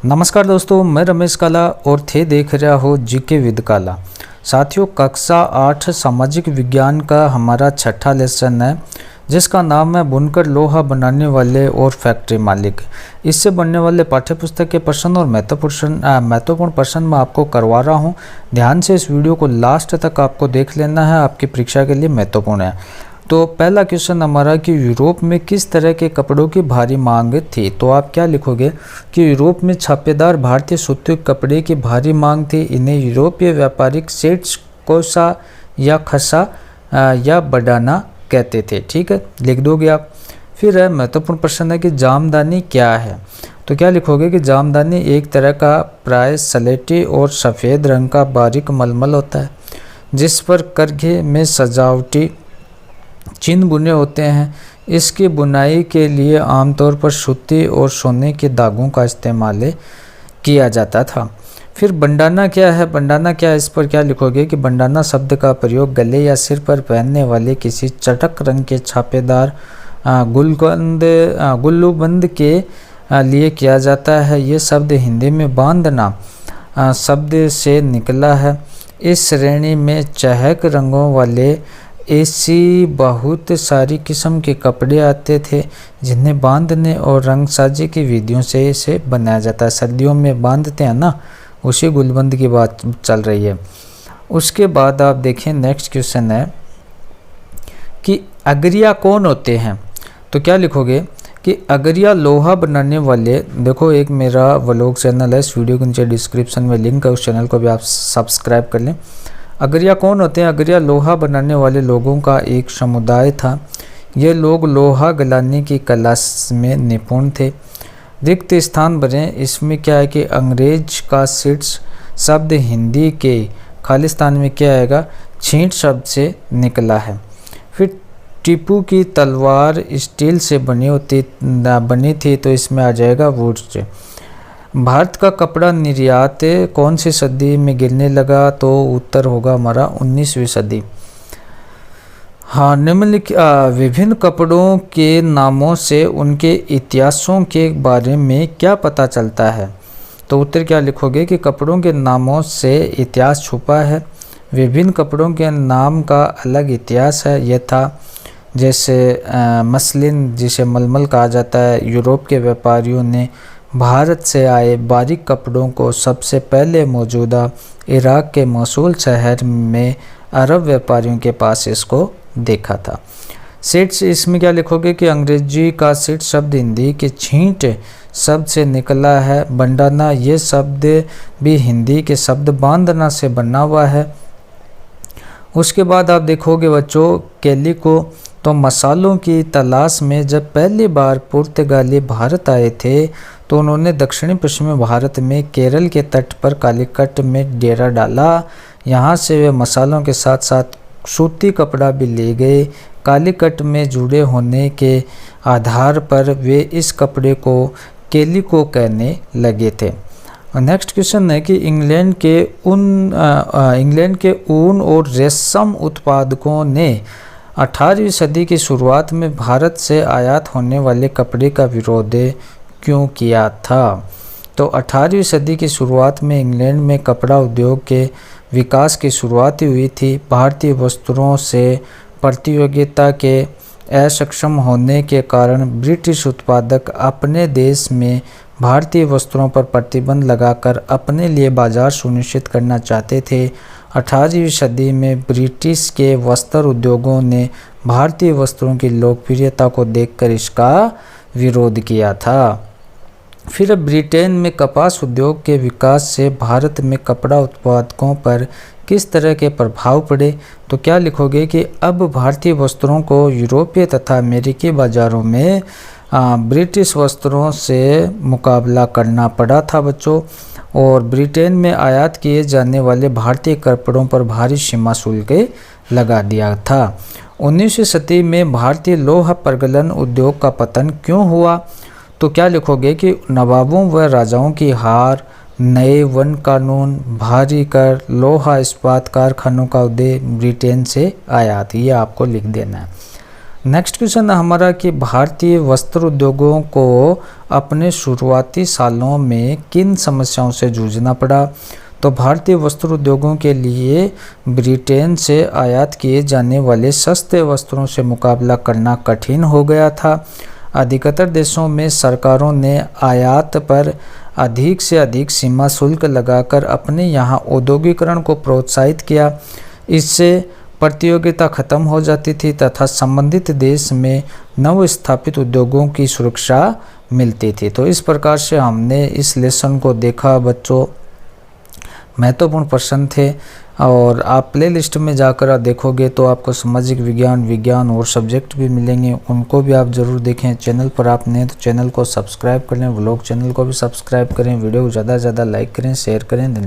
नमस्कार दोस्तों, मैं रमेश काला और थे देख रहा हो जीके विद काला। साथियों, कक्षा 8 सामाजिक विज्ञान का हमारा छठा लेसन है जिसका नाम है बुनकर लोहा बनाने वाले और फैक्ट्री मालिक। इससे बनने वाले पाठ्य पुस्तक के प्रश्न और महत्वपूर्ण प्रश्न मैं आपको करवा रहा हूं। ध्यान से इस वीडियो को लास्ट तक आपको देख लेना है, आपकी परीक्षा के लिए महत्वपूर्ण है। तो पहला क्वेश्चन हमारा कि यूरोप में किस तरह के कपड़ों की भारी मांग थी। तो आप क्या लिखोगे कि यूरोप में छापेदार भारतीय सूती कपड़े की भारी मांग थी। इन्हें यूरोपीय व्यापारिक सेट्स कोसा या खसा या बडाना कहते थे। ठीक है, लिख दोगे आप। फिर है महत्वपूर्ण प्रश्न है कि जामदानी क्या है। तो क्या लिखोगे कि जामदानी एक तरह का प्राय सलेटी और सफ़ेद रंग का बारीक मलमल होता है जिस पर करघे में सजावटी चिन्ह बुने होते हैं। इसकी बुनाई के लिए आमतौर पर सूती और सोने के धागों का इस्तेमाल किया जाता था। फिर बंडाना क्या है। बंडाना क्या है, इस पर क्या लिखोगे कि बंडाना शब्द का प्रयोग गले या सिर पर पहनने वाले किसी चटक रंग के छापेदार गुल्लूबंद के लिए किया जाता है। ये शब्द हिंदी में बांधना शब्द से निकला है। इस श्रेणी में चहक रंगों वाले ऐसी बहुत सारी किस्म के कपड़े आते थे जिन्हें बांधने और रंगसाजी की विधियों से इसे बनाया जाता है। सर्दियों में बांधते हैं ना, उसी गुलबंद की बात चल रही है। उसके बाद आप देखें, नेक्स्ट क्वेश्चन है कि अगरिया कौन होते हैं। तो क्या लिखोगे कि अगरिया लोहा बनाने वाले। देखो, एक मेरा व्लॉग चैनल है, इस वीडियो के नीचे डिस्क्रिप्शन में लिंक है, उस चैनल को भी आप सब्सक्राइब कर लें। अगरिया कौन होते हैं। अगरिया लोहा बनाने वाले लोगों का एक समुदाय था। ये लोग लोहा गलाने की कला में निपुण थे। रिक्त स्थान भरे। इसमें क्या है कि अंग्रेज का शीर्ष शब्द हिंदी के खालिस्तान में क्या आएगा, छींट शब्द से निकला है। फिर टीपू की तलवार स्टील से बनी थी, तो इसमें आ जाएगा वुड से। भारत का कपड़ा निर्यात कौन सी सदी में गिरने लगा। तो उत्तर होगा हमारा 19वीं सदी। हाँ, निम्नलिखित विभिन्न कपड़ों के नामों से उनके इतिहासों के बारे में क्या पता चलता है। तो उत्तर क्या लिखोगे कि कपड़ों के नामों से इतिहास छुपा है। विभिन्न कपड़ों के नाम का अलग इतिहास है। यथा जैसे मसलिन, जिसे मलमल कहा जाता है। यूरोप के व्यापारियों ने भारत से आए बारीक कपड़ों को सबसे पहले मौजूदा इराक के मसूल शहर में अरब व्यापारियों के पास इसको देखा था। सेट्स, इसमें क्या लिखोगे कि अंग्रेजी का सेट शब्द हिंदी के छींट शब्द से निकला है। बंडाना, ये शब्द भी हिंदी के शब्द बांधना से बना हुआ है। उसके बाद आप देखोगे बच्चों कैलिको। तो मसालों की तलाश में जब पहली बार पुर्तगाली भारत आए थे तो उन्होंने दक्षिणी पश्चिमी भारत में केरल के तट पर कालीकट में डेरा डाला। यहाँ से वे मसालों के साथ साथ सूती कपड़ा भी ले गए। कालीकट में जुड़े होने के आधार पर वे इस कपड़े को कैलिको कहने लगे थे। नेक्स्ट क्वेश्चन है कि इंग्लैंड के ऊन और रेशम उत्पादकों ने 18वीं सदी की शुरुआत में भारत से आयात होने वाले कपड़े का विरोध क्यों किया था। तो 18वीं सदी की शुरुआत में इंग्लैंड में कपड़ा उद्योग के विकास की शुरुआत हुई थी। भारतीय वस्त्रों से प्रतियोगिता के असक्षम होने के कारण ब्रिटिश उत्पादक अपने देश में भारतीय वस्त्रों पर प्रतिबंध लगाकर अपने लिए बाजार सुनिश्चित करना चाहते थे। 18वीं सदी में ब्रिटिश के वस्त्र उद्योगों ने भारतीय वस्त्रों की लोकप्रियता को देखकर इसका विरोध किया था। फिर ब्रिटेन में कपास उद्योग के विकास से भारत में कपड़ा उत्पादकों पर किस तरह के प्रभाव पड़े। तो क्या लिखोगे कि अब भारतीय वस्त्रों को यूरोपीय तथा अमेरिकी बाज़ारों में ब्रिटिश वस्त्रों से मुकाबला करना पड़ा था बच्चों। और ब्रिटेन में आयात किए जाने वाले भारतीय कपड़ों पर भारी सीमा शुल्क लगा दिया था। 19वीं सदी में भारतीय लोहा प्रगलन उद्योग का पतन क्यों हुआ। तो क्या लिखोगे कि नवाबों व राजाओं की हार, नए वन कानून, भारी कर, लोहा इस्पात कारखानों का उदय ब्रिटेन से आयात, ये आपको लिख देना है। नेक्स्ट क्वेश्चन है हमारा कि भारतीय वस्त्र उद्योगों को अपने शुरुआती सालों में किन समस्याओं से जूझना पड़ा। तो भारतीय वस्त्र उद्योगों के लिए ब्रिटेन से आयात किए जाने वाले सस्ते वस्त्रों से मुकाबला करना कठिन हो गया था। अधिकतर देशों में सरकारों ने आयात पर अधिक से अधिक सीमा शुल्क लगाकर अपने यहाँ औद्योगिकरण को प्रोत्साहित किया। इससे प्रतियोगिता खत्म हो जाती थी तथा संबंधित देश में नव स्थापित उद्योगों की सुरक्षा मिलती थी। तो इस प्रकार से हमने इस लेसन को देखा बच्चों, महत्वपूर्ण प्रश्न थे और आप प्लेलिस्ट में जाकर देखोगे तो आपको सामाजिक विज्ञान और सब्जेक्ट भी मिलेंगे, उनको भी आप ज़रूर देखें। चैनल पर आप नए तो चैनल को सब्सक्राइब कर लें, व्लॉग चैनल को भी सब्सक्राइब करें, वीडियो को ज़्यादा से ज़्यादा लाइक करें, शेयर करें। धन्यवाद।